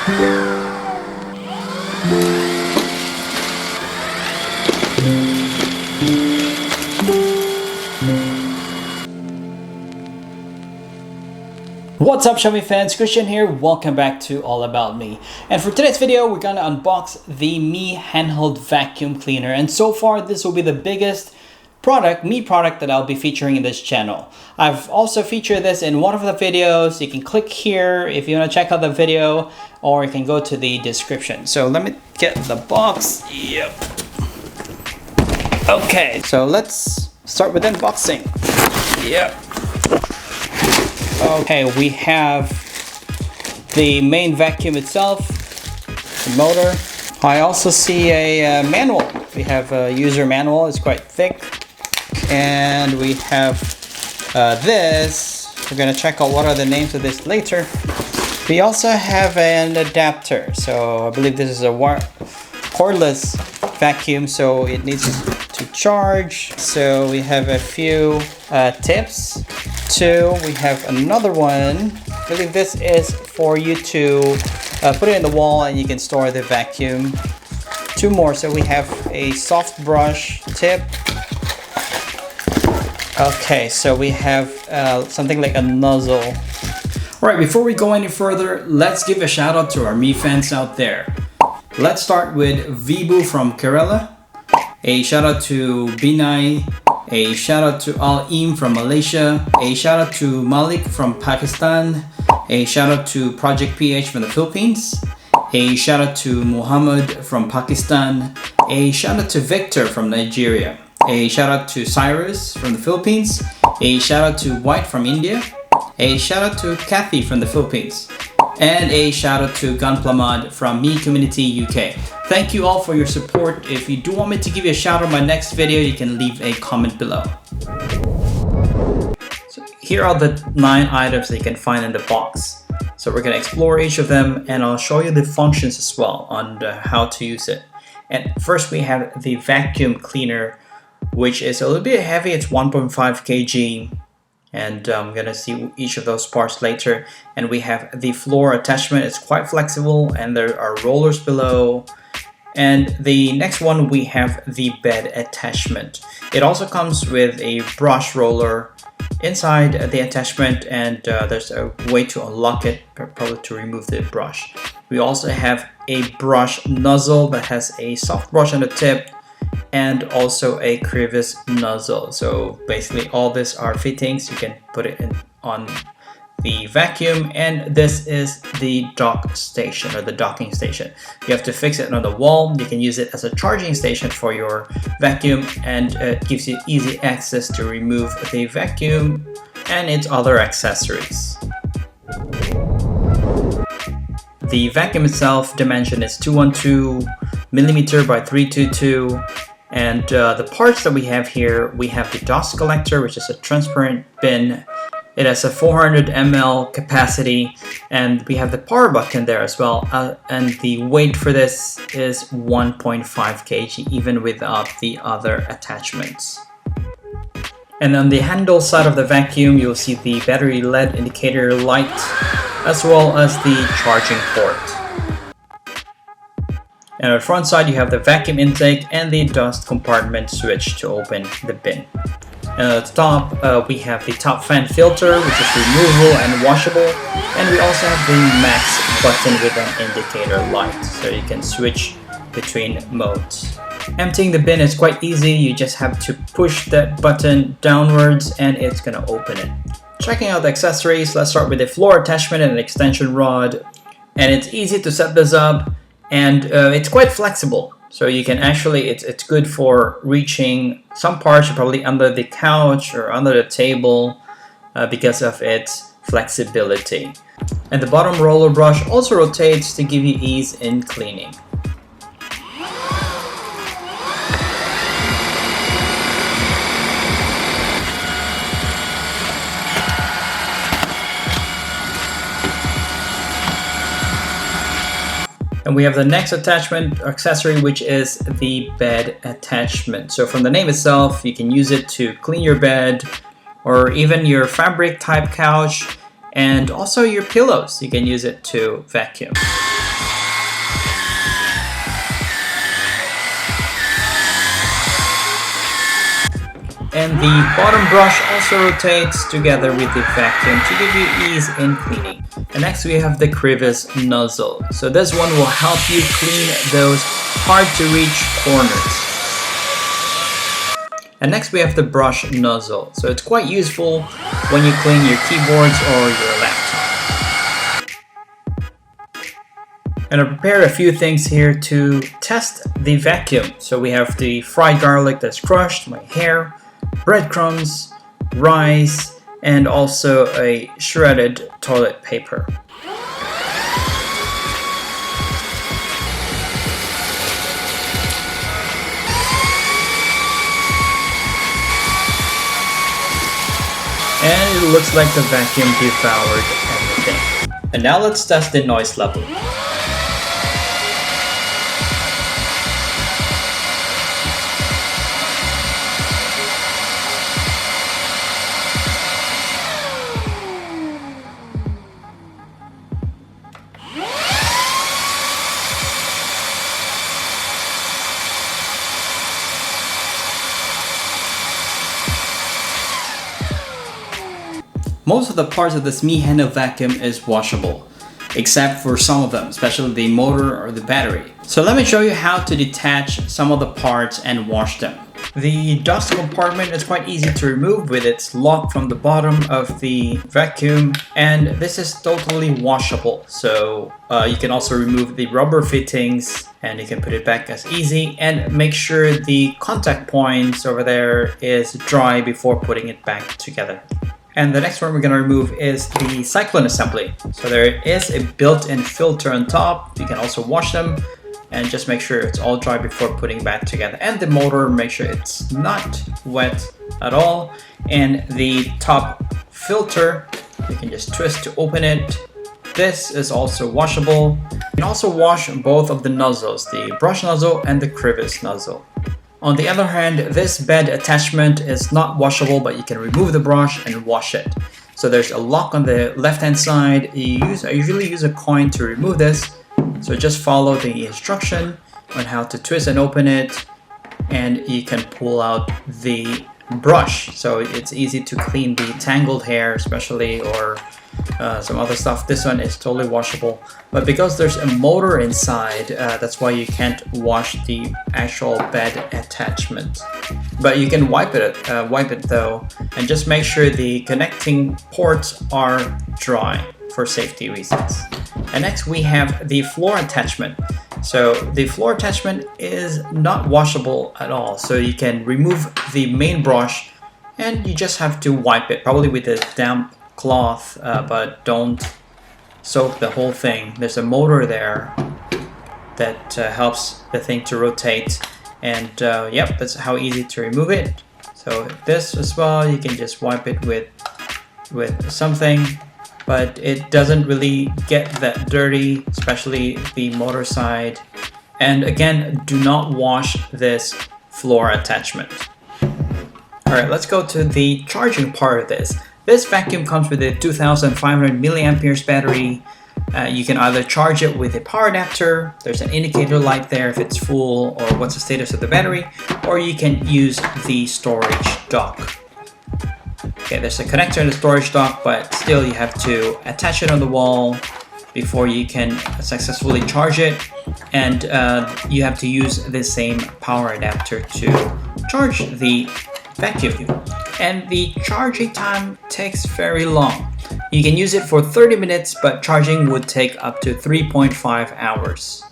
What's up, Xiaomi fans? Christian here. Welcome back to All About Me. And for today's video, we're gonna unbox the Mi handheld vacuum cleaner. And so far, this will be the biggest Mi product that I'll be featuring in this channel. I've also featured this in one of the videos. You can click here if you want to check out the video, or you can go to the description. So let me get the box. Yep. Okay, so let's start with unboxing. Yep. Okay, we have the main vacuum itself, the motor. I also see a manual. We have a user manual. It's quite thick. And we have this. We're going to check out what are the names of this later. We also have an adapter. So I believe this is a cordless vacuum, so it needs to charge. So we have a few tips. We have another one. I believe this is for you to put it in the wall and you can store the vacuum. Two more. So we have a soft brush tip. Okay, so we have something like a nozzle. Alright, before we go any further, let's give a shout out to our Mi fans out there. Let's start with Vibu from Kerala. A shout out to Binay. A shout out to Al-Im from Malaysia. A shout out to Malik from Pakistan. A shout out to Project PH from the Philippines. A shout out to Muhammad from Pakistan. A shout out to Victor from Nigeria. A shout out to Cyrus from the Philippines. A shout out to White from India. A shout out to Kathy from the Philippines. And a shout out to Gunplamad from Mi Community UK. Thank you all for your support. If you do want me to give you a shout out in my next video, you can leave a comment below. So here are the 9 items that you can find in the box. So we're going to explore each of them, and I'll show you the functions as well on how to use it. And first we have the vacuum cleaner, which is a little bit heavy. It's 1.5 kg. And I'm gonna see each of those parts later. And we have the floor attachment. It's quite flexible, and there are rollers below. And the next one, we have the bed attachment. It also comes with a brush roller inside the attachment, and there's a way to unlock it, probably to remove the brush. We also have a brush nozzle that has a soft brush on the tip, and also a crevice nozzle. So basically all these are fittings. You can put it on the vacuum, and this is the dock station, or the docking station. You have to fix it on the wall. You can use it as a charging station for your vacuum, and it gives you easy access to remove the vacuum and its other accessories. The vacuum itself dimension is 212 millimeter by 322. And the parts that we have here, we have the dust collector, which is a transparent bin. It has a 400 ml capacity, and we have the power button there as well. And the weight for this is 1.5 kg, even without the other attachments. And on the handle side of the vacuum, you'll see the battery LED indicator light, as well as the charging port. And on the front side, you have the vacuum intake and the dust compartment switch to open the bin. And at the top, we have the top fan filter, which is removable and washable. And we also have the max button with an indicator light, so you can switch between modes. Emptying the bin is quite easy. You just have to push that button downwards and it's gonna open it. Checking out the accessories, let's start with the floor attachment and an extension rod. And it's easy to set this up. And it's quite flexible, so you can actually, it's good for reaching some parts, probably under the couch or under the table, because of its flexibility. And the bottom roller brush also rotates to give you ease in cleaning. And we have the next accessory, which is the bed attachment. So from the name itself, you can use it to clean your bed, or even your fabric type couch, and also your pillows. You can use it to vacuum. And the bottom brush also rotates together with the vacuum to give you ease in cleaning. And next we have the crevice nozzle. So this one will help you clean those hard to reach corners. And next we have the brush nozzle. So it's quite useful when you clean your keyboards or your laptop. And I prepared a few things here to test the vacuum. So we have the fried garlic that's crushed, my hair, breadcrumbs, rice, and also a shredded toilet paper. And it looks like the vacuum devoured everything. And now let's test the noise level. Most of the parts of this Handheld vacuum is washable, except for some of them, especially the motor or the battery. So let me show you how to detach some of the parts and wash them. The dust compartment is quite easy to remove with its lock from the bottom of the vacuum, and this is totally washable. So you can also remove the rubber fittings and you can put it back as easy, and make sure the contact points over there is dry before putting it back together. And the next one we're going to remove is the cyclone assembly. So there is a built-in filter on top. You can also wash them and just make sure it's all dry before putting back together. And the motor, make sure it's not wet at all. And the top filter, you can just twist to open it. This is also washable. You can also wash both of the nozzles, the brush nozzle and the crevice nozzle. On the other hand, this bed attachment is not washable, but you can remove the brush and wash it. So there's a lock on the left hand side. I usually use a coin to remove this. So just follow the instruction on how to twist and open it, and you can pull out the brush. So it's easy to clean the tangled hair especially, or some other stuff. This one is totally washable, but because there's a motor inside, that's why you can't wash the actual bed attachment. But you can wipe it though, and just make sure the connecting ports are dry for safety reasons. And next we have the floor attachment. So the floor attachment is not washable at all. So you can remove the main brush and you just have to wipe it, probably with a damp cloth, but don't soak the whole thing. There's a motor there that helps the thing to rotate, and yep, that's how easy to remove it. So this as well, you can just wipe it with something, but it doesn't really get that dirty, especially the motor side. And again, do not wash this floor attachment. Alright, let's go to the charging part of this. This vacuum comes with a 2500 milliamperes battery. You can either charge it with a power adapter, there's an indicator light there if it's full or what's the status of the battery, or you can use the storage dock. Okay, there's a connector in the storage dock, but still you have to attach it on the wall before you can successfully charge it, and you have to use the same power adapter to charge the vacuum. And the charging time takes very long. You can use it for 30 minutes, but charging would take up to 3.5 hours.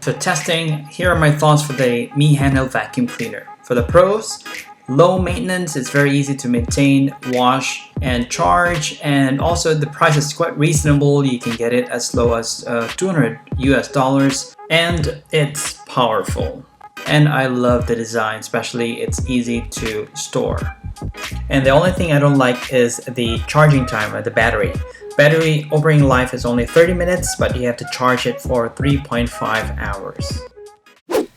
For testing, here are my thoughts for the Handheld vacuum cleaner. For the pros, low maintenance, it's very easy to maintain, wash, and charge, and also the price is quite reasonable. You can get it as low as $200 US, and it's powerful. And I love the design, especially it's easy to store. And the only thing I don't like is the charging time of the battery. Battery operating life is only 30 minutes, but you have to charge it for 3.5 hours.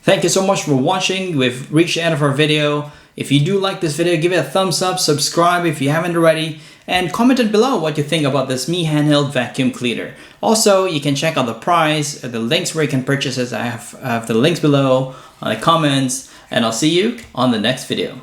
Thank you so much for watching. We've reached the end of our video. If you do like this video, give it a thumbs up, subscribe if you haven't already, and comment it below what you think about this Handheld vacuum cleaner. Also, you can check out the price, the links where you can purchase it. I have the links below, on the comments, and I'll see you on the next video.